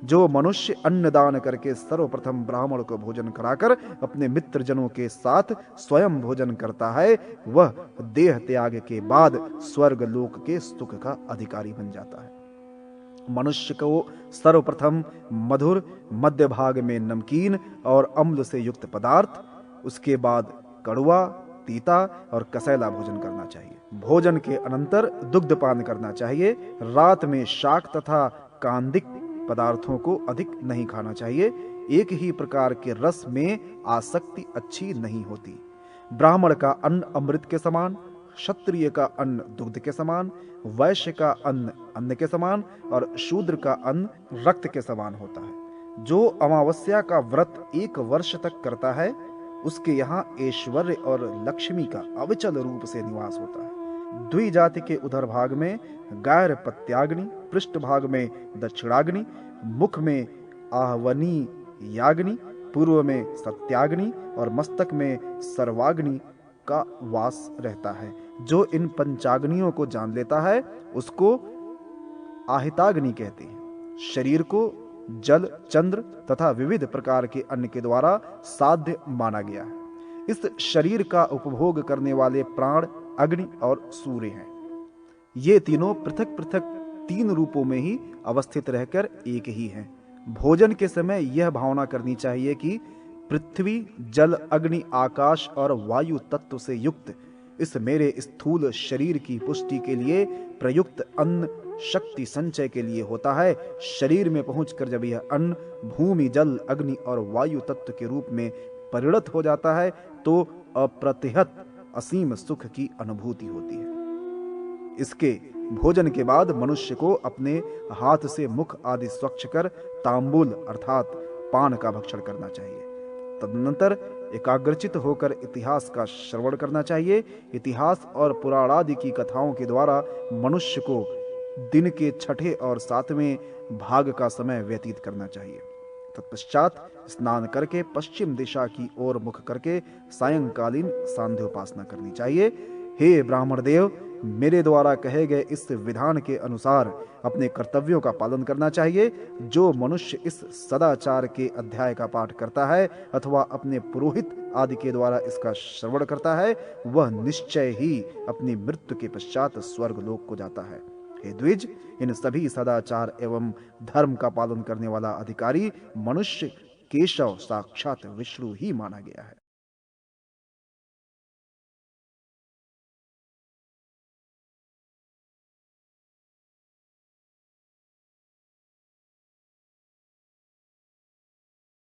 जो मनुष्य अन्नदान करके सर्वप्रथम ब्राह्मण को भोजन कराकर अपने मित्र जनों के साथ स्वयं भोजन करता है वह देह त्याग के बाद स्वर्ग लोक के सुख का अधिकारी बन जाता है। मनुष्य को सर्वप्रथम मधुर, मध्य भाग में नमकीन और अम्ल से युक्त पदार्थ, उसके बाद कड़वा, तीता और कसैला भोजन करना चाहिए। भोजन के अनंतर दुग्धपान करना चाहिए। रात में शाक तथा कांदिक पदार्थों को अधिक नहीं खाना चाहिए। एक ही प्रकार के रस में आसक्ति अच्छी नहीं होती। ब्राह्मण का अन्न अमृत के समान, क्षत्रिय का अन्न दुग्ध के समान, वैश्य का अन्न अन्न के समान और शूद्र का अन्न रक्त के समान होता है। जो अमावस्या का व्रत 1 वर्ष तक करता है, उसके यहाँ ऐश्वर्य और लक्ष्मी का अविचल रूप से निवास होता है। द्विजाति के उधर भाग में गायर पत्याग्नि, पृष्ठ भाग में दक्षिणाग्नि, मुख में आहवनी याग्नि, पूर्व में सत्याग्नि और मस्तक में सर्वाग्नि का वास रहता है। जो इन पंचाग्नियों को जान लेता है उसको आहिताग्नि कहते हैं। शरीर को जल, चंद्र तथा विविध प्रकार के अन्न के द्वारा साध्य माना गया है। इस शरीर का उपभोग करने वाले प्राण अग्नि और सूर्य हैं। ये तीनों पृथक पृथक 3 रूपों में ही अवस्थित रहकर एक ही हैं। भोजन के समय यह भावना करनी चाहिए कि पृथ्वी, जल, अग्नि, आकाश और वायु तत्व से युक्त इस मेरे स्थूल शरीर की पुष्टि के लिए प्रयुक्त अन्न शक्ति संचय के लिए होता है। शरीर में पहुंचकर जब यह अन्न भूमि, जल, अग्नि और वायु तत्व के रूप में परिणत हो जाता है तो अप्रतिहत असीम सुख की अनुभूति होती है। इसके भोजन के बाद मनुष्य को अपने हाथ से मुख आदि स्वच्छ कर तांबूल अर्थात पान का भक्षण करना चाहिए। तदनंतर एकाग्रचित होकर इतिहास का श्रवण करना चाहिए। इतिहास और पुराण आदि की कथाओं के द्वारा मनुष्य को दिन के 6ठे और 7वें भाग का समय व्यतीत करना चाहिए। तत्पश्चात स्नान करके पश्चिम दिशा की ओर मुख करके सायंकालीन सांध्योपासना करनी चाहिए। हे ब्राह्मण देव, मेरे द्वारा कहे गए इस विधान के अनुसार अपने कर्तव्यों का पालन करना चाहिए। जो मनुष्य इस सदाचार के अध्याय का पाठ करता है अथवा अपने पुरोहित आदि के द्वारा इसका श्रवण करता है, वह निश्चय ही अपनी मृत्यु के पश्चात स्वर्ग लोक को जाता है। हे द्विज, इन सभी सदाचार एवं धर्म का पालन करने वाला अधिकारी मनुष्य केशव साक्षात विष्णु ही माना गया है।